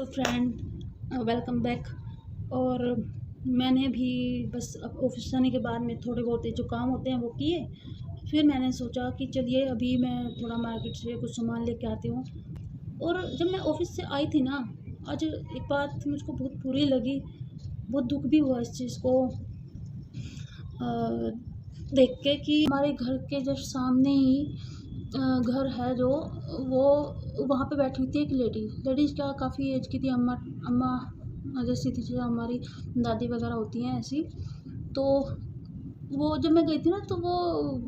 Hello friend, welcome back. और मैंने भी बस अब ऑफिस जाने के बाद में थोड़े बहुत जो काम होते हैं वो किए। फिर मैंने सोचा कि चलिए अभी मैं थोड़ा मार्केट से कुछ सामान लेके आती हूँ। और जब मैं ऑफिस से आई थी ना, आज एक बात मुझको बहुत बुरी लगी, बहुत दुख भी हुआ इस चीज़ को देख के कि हमारे घर के जस्ट सामने ही घर है जो, वो वहाँ पे बैठी हुई थी एक लेडीज़ क्या काफ़ी एज की थी, अम्मा अम्मा जैसी थी, जैसे हमारी दादी वगैरह होती हैं ऐसी। तो वो जब मैं गई थी ना तो वो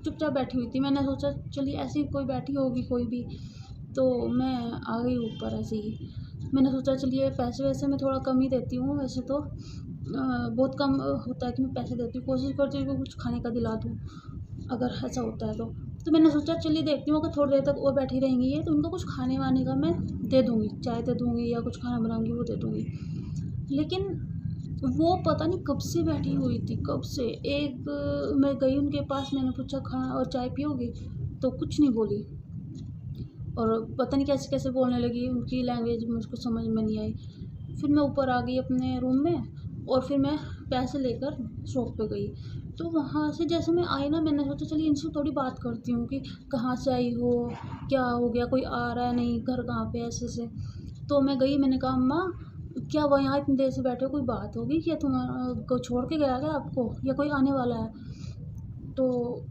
चुपचाप बैठी हुई थी। मैंने सोचा चलिए ऐसी कोई बैठी होगी कोई भी, तो मैं आ गई ऊपर ऐसे ही। मैंने सोचा चलिए पैसे वैसे मैं थोड़ा कम ही देती हूँ वैसे तो, बहुत कम होता है कि मैं पैसे देती हूँ, कोशिश करती हूँ कि कुछ खाने का दिला दूँ अगर ऐसा होता है तो मैंने सोचा चलिए देखती हूँ अगर थोड़ी देर तक वो बैठी रहेंगी ये तो उनको कुछ खाने वाने का मैं दे दूँगी, चाय दे दूँगी या कुछ खाना बनाऊँगी वो दे दूँगी। लेकिन वो पता नहीं कब से बैठी हुई थी, कब से। मैं गई उनके पास, मैंने पूछा खाना और चाय पियोगी, तो कुछ नहीं बोली। और पता नहीं कैसे कैसे बोलने लगी, उनकी लैंग्वेज मुझको समझ में नहीं आई। फिर मैं ऊपर आ गई अपने रूम में और फिर मैं पैसे लेकर शॉप पे गई। तो वहाँ से जैसे मैं आई ना, मैंने सोचा चलिए इनसे थोड़ी बात करती हूँ कि कहाँ से आई हो, क्या हो गया, कोई आ रहा है नहीं, घर कहाँ पे, ऐसे से। तो मैं गई, मैंने कहा अम्मा क्या वो यहाँ इतनी देर से बैठे हो, कोई बात होगी क्या, तुम्हारा को छोड़ के गया क्या आपको, या कोई आने वाला है। तो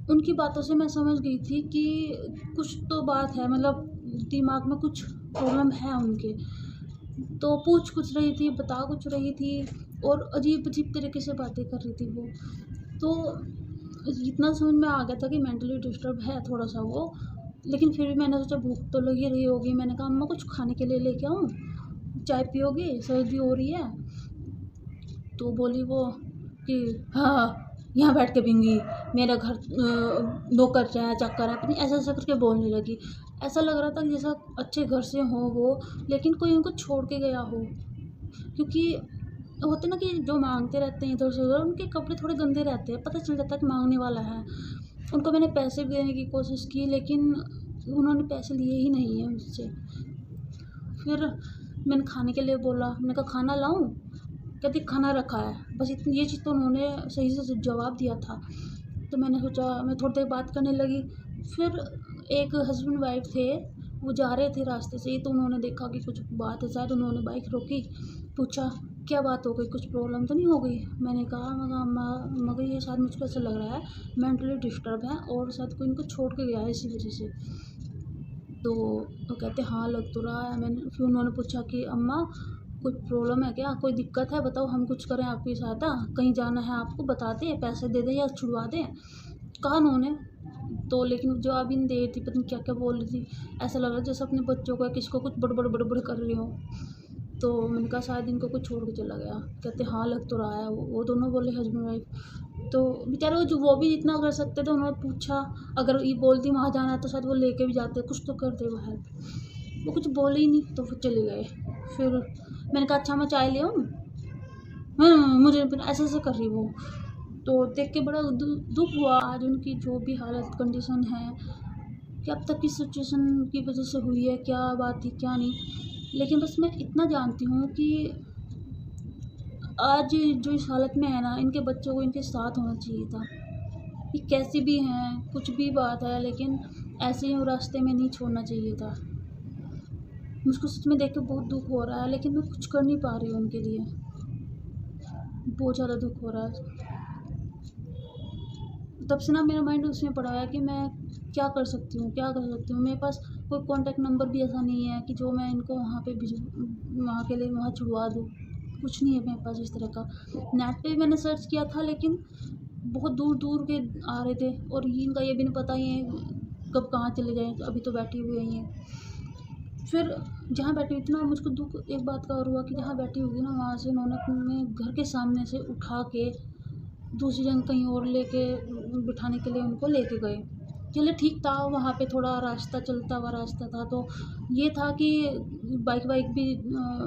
उनकी बातों से मैं समझ गई थी कि कुछ तो बात है, मतलब दिमाग में कुछ प्रॉब्लम है उनके। तो पूछ कुछ रही थी, बता कुछ रही थी, और अजीब-अजीब तरीके से बातें कर रही थी वो। तो इतना समझ में आ गया था कि मेंटली डिस्टर्ब है थोड़ा-सा वो। लेकिन फिर भी मैंने सोचा भूख तो लगी रही होगी, मैंने कहा अम्मा कुछ खाने के लिए लेके आऊँ? चाय पियोगी? सर्दी हो रही है। तो बोली वो कि हाँ, यहाँ बैठ के पीऊँगी, मेरा घर नौकर है, चाकर है, पता नहीं ऐसा-ऐसा करके बोलने लगी। ऐसा लग रहा था कि जैसा अच्छे घर से हों वो, लेकिन कोई उनको छोड़ के गया हो। क्योंकि होता है ना कि जो माँगते रहते हैं इधर से उधर, उनके कपड़े थोड़े गंदे रहते हैं, पता चल जाता है कि माँगने वाला है। उनको मैंने पैसे भी देने की कोशिश की, लेकिन उन्होंने पैसे लिए ही नहीं हैं मुझसे। फिर मैंने खाने के लिए बोला, मैंने कहा खाना लाऊँ? कहती खाना रखा है। बस इतनी ये चीज़ तो उन्होंने सही से जवाब दिया था। तो मैंने सोचा, मैं थोड़ी देर बात करने लगी। फिर एक हस्बैंड वाइफ थे, वो जा रहे थे रास्ते से ही, तो उन्होंने देखा कि कुछ बात है शायद, उन्होंने बाइक रोकी, पूछा क्या बात हो गई, कुछ प्रॉब्लम तो नहीं हो गई। मैंने कहा मगर ये शायद मुझको ऐसा लग रहा है मेंटली डिस्टर्ब है और शायद कोई इनको छोड़ के गया है इसी वजह से। तो वो कहते हाँ लग तो रहा है। मैंने फिर उन्होंने पूछा कि अम्मा कोई प्रॉब्लम है क्या, कोई दिक्कत है, बताओ हम कुछ करें आपकी सहायता, कहीं जाना है आपको, बता दें, पैसे दे दें या छुड़वा दें, कहा उन्होंने। तो लेकिन जवाब ही नहीं दे रही थी, पता नहीं क्या क्या बोल रही थी। ऐसा लग रहा जैसे अपने बच्चों को या किसी को कुछ बड़बड़ कर रही हो। तो मैंने कहा शायद इनको कुछ छोड़ के चला गया। कहते हाँ लग तो रहा है। वो दोनों बोले हस्बैंड वाइफ। तो बेचारे वो भी जितना कर सकते थे, उन्होंने पूछा, अगर ये बोलती वहाँ जाना है तो शायद वो लेके भी जाते, कुछ तो करते वो हेल्प। वो कुछ बोले ही नहीं तो फिर चले गए। फिर मैंने कहा अच्छा मैं चाय ले आऊँ? मुझे फिर ऐसे ऐसे कर रही वो। तो देख के बड़ा दुख हुआ आज उनकी जो भी हालत कंडीशन है, कि अब तक की सिचुएशन की वजह से हुई है, क्या बात थी क्या नहीं। लेकिन बस मैं इतना जानती हूँ कि आज जो इस हालत में है ना, इनके बच्चों को इनके साथ होना चाहिए था। ये कैसी भी हैं, कुछ भी बात है, लेकिन ऐसे ही रास्ते में नहीं छोड़ना चाहिए था। मुझको सच में देख के बहुत दुख हो रहा है, लेकिन मैं कुछ कर नहीं पा रही हूँ उनके लिए। बहुत ज़्यादा दुख हो रहा है। तब से ना मेरा माइंड उसमें पड़ा है कि मैं क्या कर सकती हूँ, क्या कर सकती हूँ। मेरे पास कोई कॉन्टैक्ट नंबर भी ऐसा नहीं है कि जो मैं इनको वहाँ पे वहाँ के लिए वहाँ छुड़वा दूँ। कुछ नहीं है मेरे पास इस तरह का। नेट पे भी मैंने सर्च किया था, लेकिन बहुत दूर दूर के आ रहे थे, और इनका ये भी नहीं पता ये कब कहाँ चले गए, तो अभी तो बैठी हुई हैं। फिर जहाँ बैठी हुई थी ना, मुझको दुख एक बात का और हुआ कि जहाँ बैठी हुई थी ना, वहाँ से उन्होंने अपने घर के सामने से उठा के दूसरी जगह कहीं और लेके बिठाने के लिए उनको लेके गए। चलिए ठीक था, वहाँ पे थोड़ा रास्ता चलता हुआ रास्ता था, तो ये था कि बाइक भी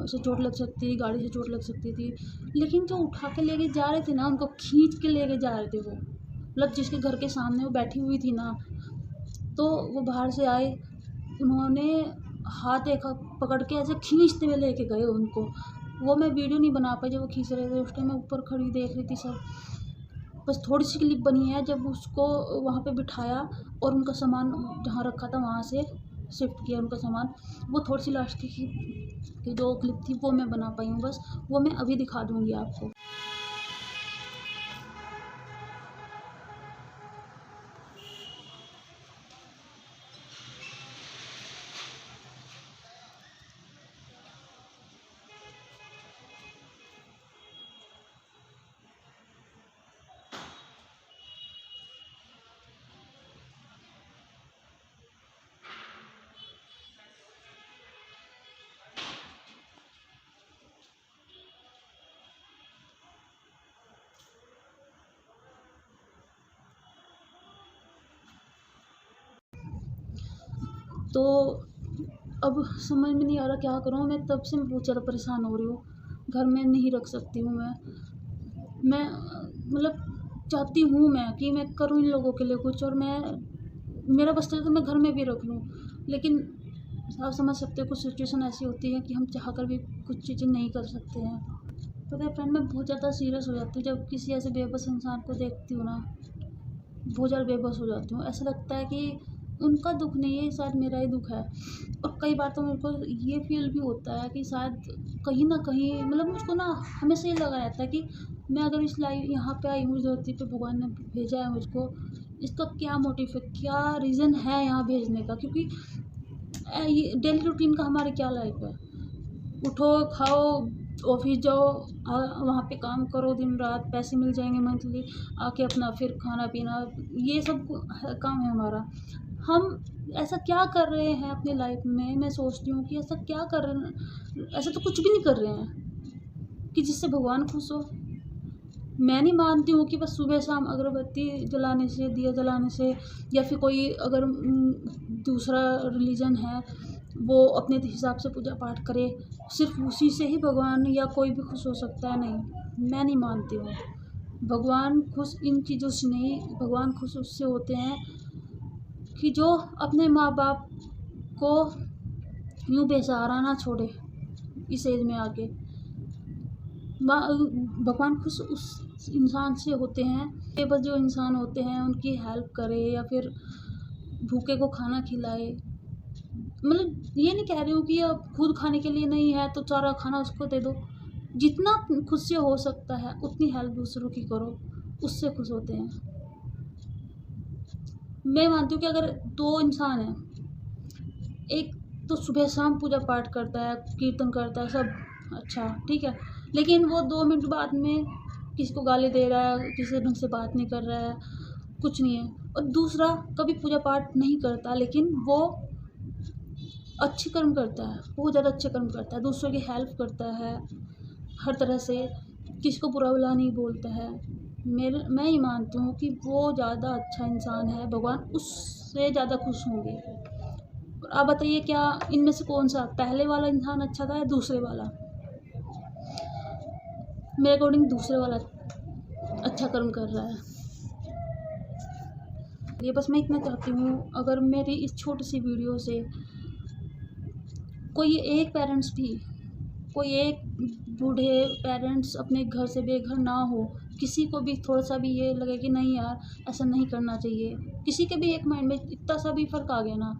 से चोट लग सकती थी, गाड़ी से चोट लग सकती थी। लेकिन जो उठा के लेके जा रहे थे ना, उनको खींच के लेके जा रहे थे वो, मतलब जिसके घर के सामने वो बैठी हुई थी ना, तो वो बाहर से आए, उन्होंने हाथ एक पकड़ के ऐसे खींचते हुए लेके गए उनको। वो मैं वीडियो नहीं बना पाई जब वो खींच रहे थे, उस टाइम मैं ऊपर खड़ी देख रही थी सब। बस थोड़ी सी क्लिप बनी है जब उसको वहाँ पे बिठाया और उनका सामान जहाँ रखा था वहाँ से शिफ्ट किया उनका सामान। वो थोड़ी सी लास्ट की जो क्लिप थी वो मैं बना पाई हूँ बस। वो मैं अभी दिखा दूँगी आपको। तो अब समझ में नहीं आ रहा क्या करूँ मैं। तब से मैं बहुत ज़्यादा परेशान हो रही हूँ। घर में नहीं रख सकती हूँ मैं मतलब चाहती हूँ मैं कि मैं करूँ इन लोगों के लिए कुछ, और मैं मेरा बस चले तो मैं घर में भी रख लूँ। लेकिन आप समझ सकते हो कुछ सिचुएशन ऐसी होती है कि हम चाह कर भी कुछ चीज़ें नहीं कर सकते हैं। पता है फ्रेंड, मैं बहुत ज़्यादा सीरियस हो जाती हूँ जब किसी ऐसे बेबस इंसान को देखती हूँ ना। बहुत ज़्यादा बेबस हो जाती हूँ। ऐसा लगता है कि उनका दुख नहीं है, शायद मेरा ही दुख है। और कई बार तो मेरे को ये फ़ील भी होता है कि शायद कहीं न कहीं मतलब मुझको ना हमेशा ये लगा रहता है कि मैं अगर इस लाइफ यहाँ पे आई हूँ, इस धरती पे भगवान ने भेजा है मुझको, इसका क्या मोटिव है, क्या रीज़न है यहाँ भेजने का? क्योंकि ये डेली रूटीन का हमारी क्या लाइफ है? उठो, खाओ, ऑफिस जाओ, वहाँ पे काम करो दिन रात, पैसे मिल जाएंगे मंथली, आके अपना फिर खाना पीना, ये सब काम है हमारा। हम ऐसा क्या कर रहे हैं अपनी लाइफ में? मैं सोचती हूँ कि ऐसा क्या कर रहे हैं, ऐसा तो कुछ भी नहीं कर रहे हैं कि जिससे भगवान खुश हो। मैं नहीं मानती हूँ कि बस सुबह शाम अगरबत्ती जलाने से, दिया जलाने से, या फिर कोई अगर दूसरा रिलीजन है वो अपने हिसाब से पूजा पाठ करे, सिर्फ उसी से ही भगवान या कोई भी खुश हो सकता है। नहीं, मैं नहीं मानती हूँ। भगवान खुश इन चीज़ों से नहीं, भगवान खुश उससे होते हैं कि जो अपने माँ बाप को यूँ बेसहारा ना छोड़े इस एज में आके। भगवान खुश उस इंसान से होते हैं बेबस जो इंसान होते हैं, उनकी हेल्प करे या फिर भूखे को खाना खिलाए। मतलब ये नहीं कह रही हूँ कि अब खुद खाने के लिए नहीं है तो सारा खाना उसको दे दो। जितना खुद से हो सकता है उतनी हेल्प दूसरों की करो, उससे खुश होते हैं। मैं मानती हूँ कि अगर दो इंसान हैं, एक तो सुबह शाम पूजा पाठ करता है, कीर्तन करता है, सब अच्छा ठीक है, लेकिन वो 2 मिनट बाद में किसी को गाली दे रहा है, किसी ढंग से बात नहीं कर रहा है, कुछ नहीं है। और दूसरा कभी पूजा पाठ नहीं करता लेकिन वो अच्छे कर्म करता है, बहुत ज़्यादा अच्छे कर्म करता है, दूसरों की हेल्प करता है हर तरह से, किसी को बुरा भला नहीं बोलता है। मैं ये मानती हूँ कि वो ज़्यादा अच्छा इंसान है, भगवान उससे ज़्यादा खुश होंगे। और आप बताइए क्या इनमें से कौन सा, पहले वाला इंसान अच्छा था या दूसरे वाला? मेरे अकॉर्डिंग दूसरे वाला अच्छा कर्म कर रहा है। ये बस मैं इतना चाहती हूँ, अगर मेरी इस छोटी सी वीडियो से कोई एक पेरेंट्स भी, कोई एक बूढ़े पेरेंट्स अपने घर से बेघर ना हो, किसी को भी थोड़ा सा भी ये लगे कि नहीं यार ऐसा नहीं करना चाहिए, किसी के भी एक माइंड में इतना सा भी फ़र्क आ गया ना,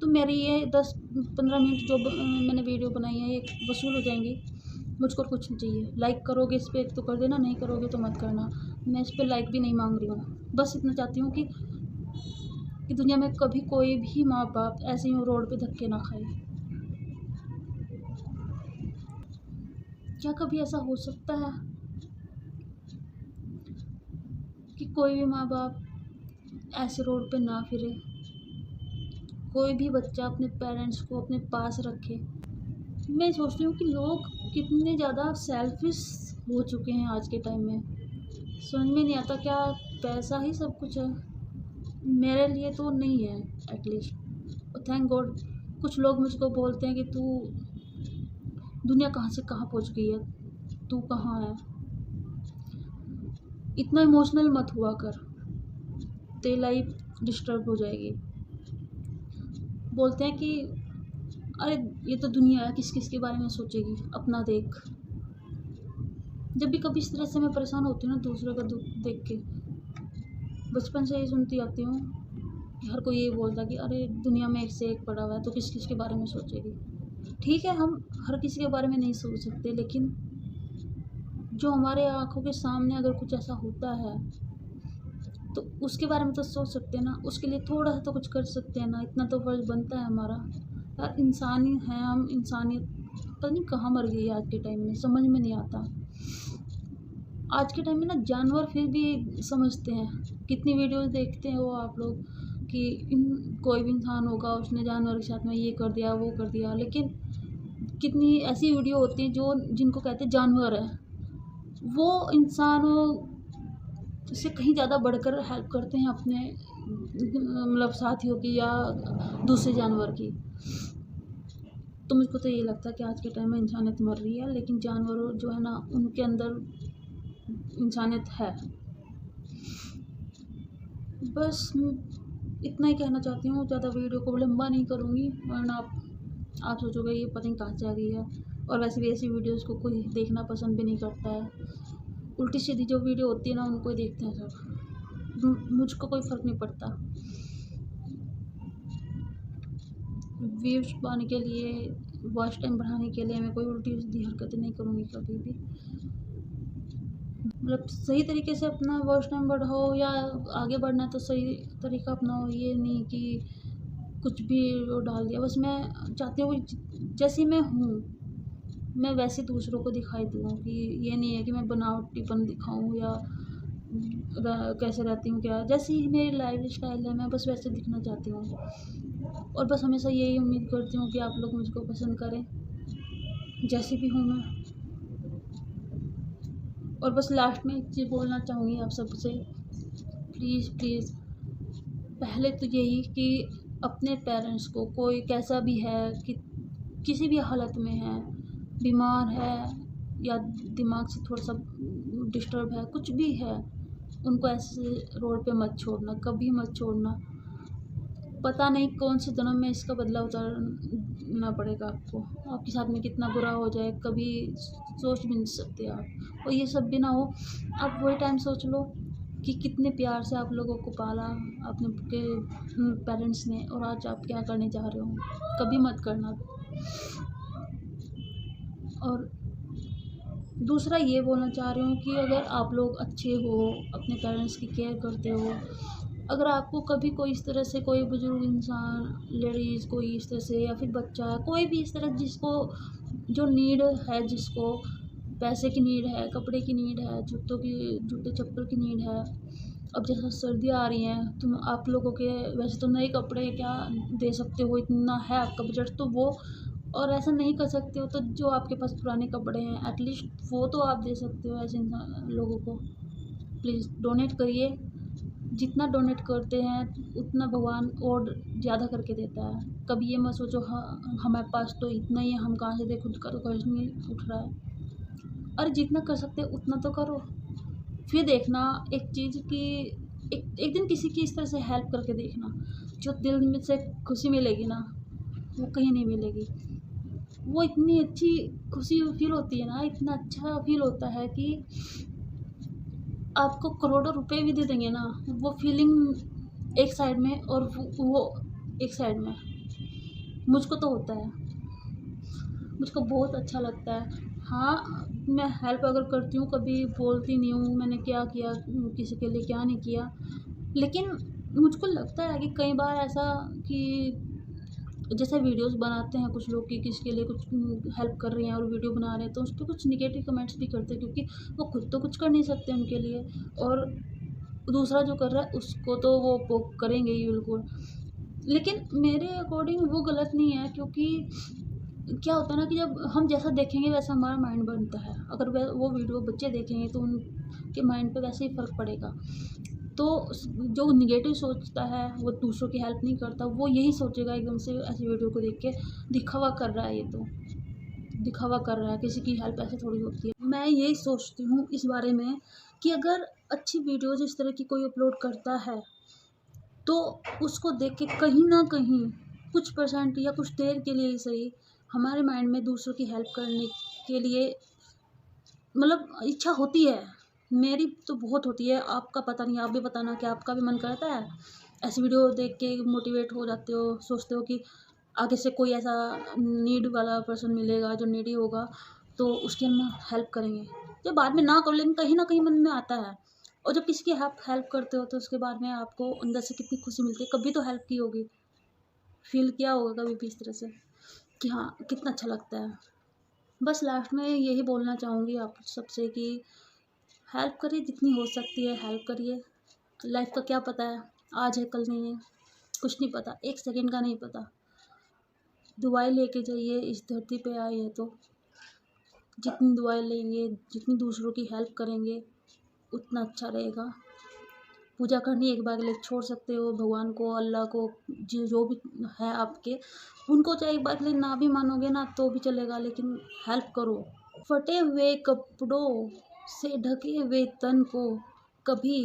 तो मेरी ये 10-15 मिनट जो मैंने वीडियो बनाई है ये वसूल हो जाएंगी। मुझको कुछ नहीं चाहिए। लाइक करोगे इस पर तो कर देना, नहीं करोगे तो मत करना। मैं इस पर लाइक भी नहीं मांग रही हूँ। बस इतना चाहती हूँ कि दुनिया में कभी कोई भी माँ बाप ऐसे ही रोड पे धक्के ना खाए। क्या कभी ऐसा हो सकता है कि कोई भी माँ बाप ऐसे रोड पे ना फिरे, कोई भी बच्चा अपने पेरेंट्स को अपने पास रखे? मैं सोचती हूँ कि लोग कितने ज़्यादा सेल्फिश हो चुके हैं आज के टाइम में। समझ में नहीं आता क्या पैसा ही सब कुछ है? मेरे लिए तो नहीं है एटलीस्ट। और थैंक गॉड कुछ लोग मुझको बोलते हैं कि तू दुनिया कहाँ से कहाँ पहुँच गई है, तू कहाँ है, इतना इमोशनल मत हुआ कर, तेरी लाइफ डिस्टर्ब हो जाएगी। बोलते हैं कि अरे ये तो दुनिया है, किस किस के बारे में सोचेगी, अपना देख। जब भी कभी इस तरह से मैं परेशान होती हूँ ना दूसरों का दुख देख के, बचपन से ही सुनती आती हूँ कि हर कोई ये बोलता कि अरे दुनिया में एक से एक पड़ा हुआ है, तो किस किस के बारे में सोचेगी। ठीक है, हम हर किसी के बारे में नहीं सोच सकते, लेकिन जो हमारे आँखों के सामने अगर कुछ ऐसा होता है तो उसके बारे में तो सोच सकते हैं ना, उसके लिए थोड़ा सा तो कुछ कर सकते हैं ना, इतना तो फर्ज बनता है हमारा। यार इंसान ही हैं हम, इंसानियत पता नहीं कहाँ मर गई है आज के टाइम में, समझ में नहीं आता। आज के टाइम में ना जानवर फिर भी समझते हैं। कितनी वीडियोस देखते हैं वो आप लोग कि कोई भी इंसान होगा उसने जानवर के साथ में ये कर दिया वो कर दिया, लेकिन कितनी ऐसी वीडियो होती हैं जो जिनको कहते हैं जानवर है, वो इंसानों से कहीं ज़्यादा बढ़कर हेल्प करते हैं अपने मतलब साथियों की या दूसरे जानवर की। तो मुझको तो ये लगता है कि आज के टाइम में इंसानियत मर रही है, लेकिन जानवर जो है ना उनके अंदर इंसानियत है। बस इतना ही कहना चाहती हूँ, ज़्यादा वीडियो को लंबा नहीं करूँगी, वरना आप सोचोगे ये पता नहीं कहाँ से आ गई है। और वैसे भी ऐसी वीडियोज़ को कोई देखना पसंद भी नहीं करता है। उल्टी सीधी जो वीडियो होती है ना उनको ही देखते हैं सब। मुझको कोई फ़र्क नहीं पड़ता। व्यूज़ पाने के लिए, वॉच टाइम बढ़ाने के लिए मैं कोई उल्टी सीधी हरकतें नहीं करूँगी कभी भी। मतलब सही तरीके से अपना वॉच टाइम बढ़ाओ, या आगे बढ़ना है तो सही तरीका अपनाओ, ये नहीं कि कुछ भी वो डाल दिया। बस मैं चाहती हूँ कि जैसी मैं हूँ मैं वैसे दूसरों को दिखाई दूँ, कि ये नहीं है कि मैं बनावटीपन दिखाऊँ या कैसे रहती हूँ, क्या जैसी मेरी लाइफ स्टाइल है मैं बस वैसे दिखना चाहती हूँ। और बस हमेशा यही उम्मीद करती हूँ कि आप लोग मुझको पसंद करें जैसी भी हूँ मैं। और बस लास्ट में एक चीज़ बोलना चाहूँगी आप सबसे, प्लीज़ प्लीज़, पहले तो यही कि अपने पेरेंट्स को, कोई कैसा भी है, कि किसी भी हालत में है, बीमार है या दिमाग से थोड़ा सा डिस्टर्ब है, कुछ भी है, उनको ऐसे रोड पे मत छोड़ना, कभी मत छोड़ना। पता नहीं कौन से जन्म में इसका बदला उतारना पड़ेगा आपको, आपके साथ में कितना बुरा हो जाए कभी सोच भी नहीं सकते आप। और ये सब भी ना हो, आप वही टाइम सोच लो कि कितने प्यार से आप लोगों को पाला अपने के पेरेंट्स ने, और आज आप क्या करने जा रहे हो, कभी मत करना। और दूसरा ये बोलना चाह रही हूँ कि अगर आप लोग अच्छे हो, अपने पेरेंट्स की केयर करते हो, अगर आपको कभी कोई इस तरह से कोई बुजुर्ग इंसान, लेडीज़ कोई इस तरह से, या फिर बच्चा, कोई भी इस तरह जिसको जो नीड है, जिसको पैसे की नीड है, कपड़े की नीड है, जूते चप्पल की नीड है। अब जैसा सर्दियाँ आ रही हैं, तुम आप लोगों के वैसे तो नए कपड़े क्या दे सकते हो, इतना है आपका बजट तो वो, और ऐसा नहीं कर सकते हो तो जो आपके पास पुराने कपड़े हैं एटलीस्ट वो तो आप दे सकते हो ऐसे लोगों को। प्लीज़ डोनेट करिए, जितना डोनेट करते हैं उतना भगवान और ज़्यादा करके देता है। कभी ये मत सोचो हाँ हमारे पास तो इतना ही है, हम कहाँ से दें, खुद का तो खर्च नहीं उठ रहा है। अरे जितना कर सकते हो उतना तो करो। फिर देखना एक चीज़ कि एक दिन किसी की इस तरह से हेल्प करके देखना, जो दिल में से खुशी मिलेगी ना वो कहीं नहीं मिलेगी। वो इतनी अच्छी खुशी फील होती है ना, इतना अच्छा फील होता है कि आपको करोड़ों रुपए भी दे देंगे ना, वो फीलिंग एक साइड में और वो एक साइड में। मुझको तो होता है, मुझको बहुत अच्छा लगता है। हाँ, मैं हेल्प अगर करती हूँ कभी बोलती नहीं हूँ मैंने क्या किया, किसी के लिए क्या नहीं किया, लेकिन मुझको लगता है कि कई बार ऐसा कि जैसे वीडियोस बनाते हैं कुछ लोग कि किसके लिए कुछ हेल्प कर रहे हैं और वीडियो बना रहे हैं, तो उस पर कुछ निगेटिव कमेंट्स भी करते हैं, क्योंकि वो खुद तो कुछ कर नहीं सकते उनके लिए, और दूसरा जो कर रहा है उसको तो वो पोक करेंगे ही बिल्कुल। लेकिन मेरे अकॉर्डिंग वो गलत नहीं है, क्योंकि क्या होता है ना कि जब हम जैसा देखेंगे वैसा हमारा माइंड बनता है। अगर वो वीडियो बच्चे देखेंगे तो उनके माइंड पे वैसे ही फ़र्क पड़ेगा। तो जो नेगेटिव सोचता है वो दूसरों की हेल्प नहीं करता, वो यही सोचेगा एकदम से ऐसी वीडियो को देख के दिखावा कर रहा है, ये तो दिखावा कर रहा है, किसी की हेल्प ऐसे थोड़ी होती है। मैं यही सोचती हूँ इस बारे में कि अगर अच्छी वीडियोज़ इस तरह की कोई अपलोड करता है तो उसको देख के कहीं ना कहीं कुछ परसेंट या कुछ देर के लिए ही सही हमारे माइंड में दूसरों की हेल्प करने के लिए मतलब इच्छा होती है। मेरी तो बहुत होती है, आपका पता नहीं, आप भी बताना कि आपका भी मन करता है? ऐसी वीडियो देख के मोटिवेट हो जाते हो, सोचते हो कि आगे से कोई ऐसा नीड वाला पर्सन मिलेगा जो नीडी होगा तो उसकी हम हेल्प करेंगे। जो बाद में ना करो लेकिन कहीं ना कहीं मन में आता है। और जब किसी की हेल्प करते हो तो उसके बाद में आपको अंदर से कितनी खुशी मिलती है। कभी तो हेल्प की होगी, फील किया होगा कभी भी इस तरह से कि हाँ कितना अच्छा लगता है। बस लास्ट में यही बोलना चाहूँगी आप सबसे कि हेल्प करिए, जितनी हो सकती है हेल्प करिए। लाइफ का क्या पता है, आज है कल नहीं है, कुछ नहीं पता, एक सेकंड का नहीं पता। दुआएं लेके जाइए, इस धरती पे आए हैं तो जितनी दुआएं लेंगे, जितनी दूसरों की हेल्प करेंगे उतना अच्छा रहेगा। पूजा करनी एक बार के लिए छोड़ सकते हो, भगवान को, अल्लाह को, जो भी है आपके, उनको चाहे एक बार के लिए ना भी मानोगे ना तो भी चलेगा, लेकिन हेल्प करो। फटे हुए कपड़ों से ढके हुए तन को कभी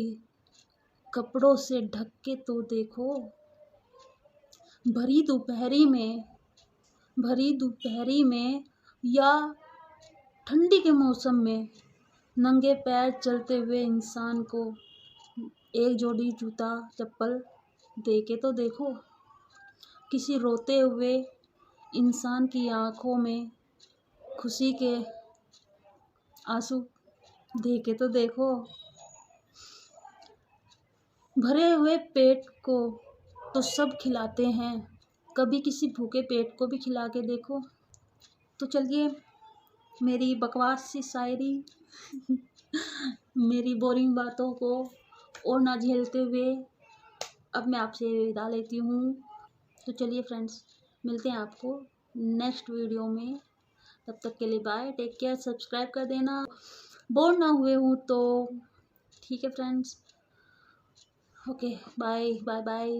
कपड़ों से ढक के तो देखो। भरी दोपहरी में या ठंडी के मौसम में नंगे पैर चलते हुए इंसान को एक जोड़ी जूता चप्पल दे के तो देखो। किसी रोते हुए इंसान की आंखों में खुशी के आंसू दे के तो देखो। भरे हुए पेट को तो सब खिलाते हैं, कभी किसी भूखे पेट को भी खिला के देखो। तो चलिए, मेरी बकवास सी शायरी मेरी बोरिंग बातों को और ना झेलते हुए अब मैं आपसे विदा लेती हूँ। तो चलिए फ्रेंड्स, मिलते हैं आपको नेक्स्ट वीडियो में। तब तक के लिए बाय, टेक केयर, सब्सक्राइब कर देना। बोर ना हुए हूँ तो ठीक है friends, okay, bye bye bye.